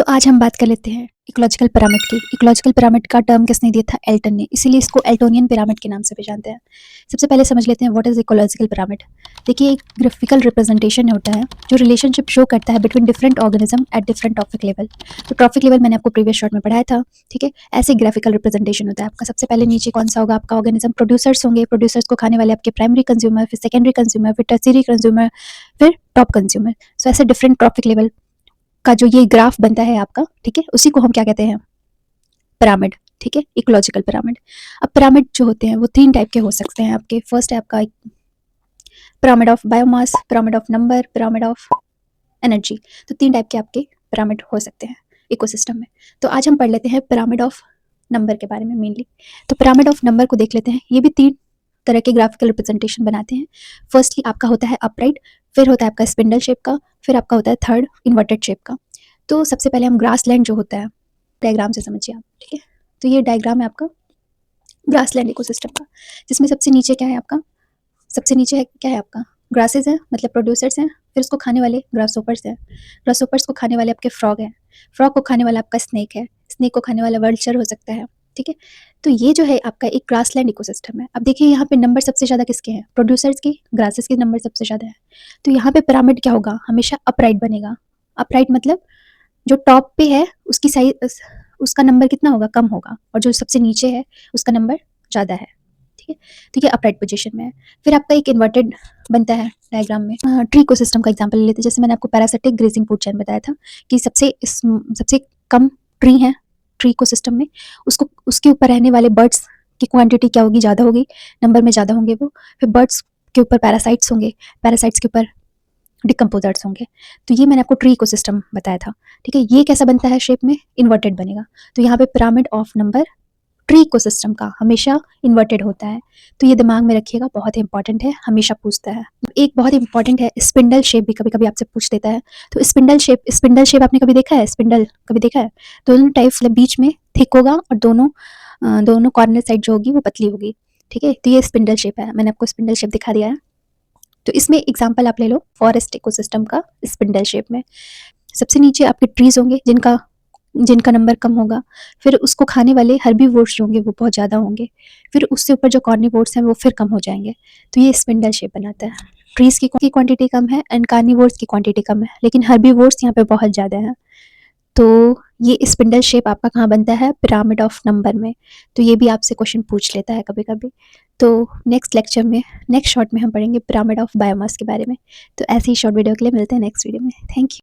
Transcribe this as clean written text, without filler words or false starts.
आज हम बात कर लेते हैं इकोलॉजिकल पिरामिड की। इकोलॉजिकल पिरामिड का टर्म किसने दिया था? एल्टन ने, इसीलिए इसको एल्टोनियन पिरामिड के नाम से भी जानते हैं। सबसे पहले समझ लेते हैं व्हाट इज इकोलॉजिकल पिरामिड। देखिए, एक ग्राफिकल रिप्रेजेंटेशन होता है जो रिलेशनशिप शो करता है between different organism at different trophic level. तो ट्रॉफिक लेवल मैंने आपको प्रीवियस शॉर्ट में पढ़ाया था, ठीक है। ऐसे ग्राफिकल रिप्रेजेंटेशन होता है आपका। सबसे पहले नीचे कौन सा होगा आपका ऑर्गेनिज्म? प्रोड्यूसर्स होंगे, प्रोड्यूसर्स को खाने वाले आपके प्राइमरी कंज्यूमर, फिर सेकेंडरी कंज्यूमर, फिर टर्शियरी कंज्यूमर, फिर टॉप कंज्यूमर। सो ऐसे डिफरेंट ट्रॉफिक लेवल का जो ये ग्राफ बनता है आपका, ठीक है, उसी को हम क्या कहते हैं? पिरामिड, ठीक है, इकोलॉजिकल पिरामिड। अब पिरामिड जो होते हैं वो 3 टाइप के हो सकते हैं आपके। फर्स्ट है आपका pyramid of biomass, pyramid of number, pyramid of energy. तो 3 टाइप के आपके पिरामिड हो सकते हैं इकोसिस्टम में। तो आज हम पढ़ लेते हैं पिरामिड ऑफ नंबर के बारे में मेनली। तो पिरामिड ऑफ नंबर को देख लेते हैं। ये भी 3 तरह के ग्राफिकल रिप्रेजेंटेशन बनाते हैं। फर्स्टली आपका होता है अपराइट, फिर होता है आपका स्पिंडल शेप का, फिर आपका होता है थर्ड इन्वर्टेड शेप का। तो सबसे पहले हम ग्रासलैंड जो होता है, डायग्राम से समझिए आप, ठीक है। तो ये डायग्राम है आपका ग्रासलैंड इकोसिस्टम का, जिसमें सबसे नीचे क्या है आपका? सबसे नीचे है क्या है आपका? ग्रासेस हैं, मतलब प्रोड्यूसर्स हैं। फिर उसको खाने वाले ग्रासहोपर्स हैं। ग्रासहोपर्स को खाने वाले आपके फ्रॉग हैं। फ्रॉग को खाने वाला आपका स्नेक है। स्नेक को खाने वाला वर्ल्चर हो सकता है, ठीक है। तो ये जो है आपका एक ग्रासलैंड इकोसिस्टम है। अब देखिए यहाँ पे नंबर सबसे ज़्यादा किसके हैं? प्रोड्यूसर्स के, ग्रासेस के नंबर सबसे ज़्यादा है। तो यहाँ पे पिरामिड क्या होगा? हमेशा अपराइट बनेगा। अपराइट मतलब जो टॉप पे है उसकी साइज, उसका नंबर कितना होगा? कम होगा, और जो सबसे नीचे है उसका नंबर ज़्यादा है, ठीक है। तो ये अपराइट पोजीशन में है। फिर आपका एक इन्वर्टेड बनता है डायग्राम में। ट्री इकोसिस्टम का एग्जांपल ले लेते हैं। जैसे मैंने आपको पैरासिटिक ग्रेजिंग फूड चेन बताया था कि सबसे कम ट्री है ट्री इकोसिस्टम में, उसको उसके ऊपर रहने वाले बर्ड्स की क्वांटिटी क्या होगी? ज़्यादा होगी, नंबर में ज़्यादा होंगे वो। फिर बर्ड्स के ऊपर पैरासाइट्स होंगे, पैरासाइट्स के ऊपर डिकम्पोजर्स होंगे। तो ये मैंने आपको ट्री इकोसिस्टम बताया था, ठीक है। ये कैसा बनता है शेप में? इन्वर्टेड बनेगा। तो यहाँ पे pyramid of number tree ecosystem का हमेशा इन्वर्टेड होता है। तो ये दिमाग में रखिएगा, बहुत इंपॉर्टेंट है, हमेशा पूछता है। एक बहुत इंपॉर्टेंट है स्पिंडल शेप, भी कभी कभी आपसे पूछ देता है। तो स्पिंडल शेप आपने कभी देखा है? स्पिंडल कभी देखा है? दोनों टाइप, मतलब बीच में थिक होगा और दोनों कॉर्नर साइड जो होगी वो पतली होगी, ठीक है। तो ये स्पिंडल शेप है, मैंने आपको स्पिंडल शेप दिखा दिया है। तो इसमें एग्जाम्पल आप ले लो फॉरेस्ट इकोसिस्टम का स्पिंडल शेप में। सबसे नीचे आपके ट्रीज होंगे जिनका नंबर कम होगा। फिर उसको खाने वाले हर्बीवोर्स जो होंगे वो बहुत ज़्यादा होंगे। फिर उससे ऊपर जो कार्निवोर्स हैं वो फिर कम हो जाएंगे। तो ये स्पिंडल शेप बनाता है। ट्रीज की क्वांटिटी कम है एंड कार्निवोर्स की क्वांटिटी कम है, लेकिन हर्बीवोर्स यहाँ पे बहुत ज़्यादा है। तो ये स्पिंडल शेप आपका कहाँ बनता है? पिरामिड ऑफ नंबर में। तो ये भी आपसे क्वेश्चन पूछ लेता है कभी कभी। तो नेक्स्ट लेक्चर में, नेक्स्ट शॉर्ट में हम पढ़ेंगे पिरामिड ऑफ बायोमास के बारे में। तो ऐसी ही शॉर्ट वीडियो के लिए मिलते हैं नेक्स्ट वीडियो में। Thank you.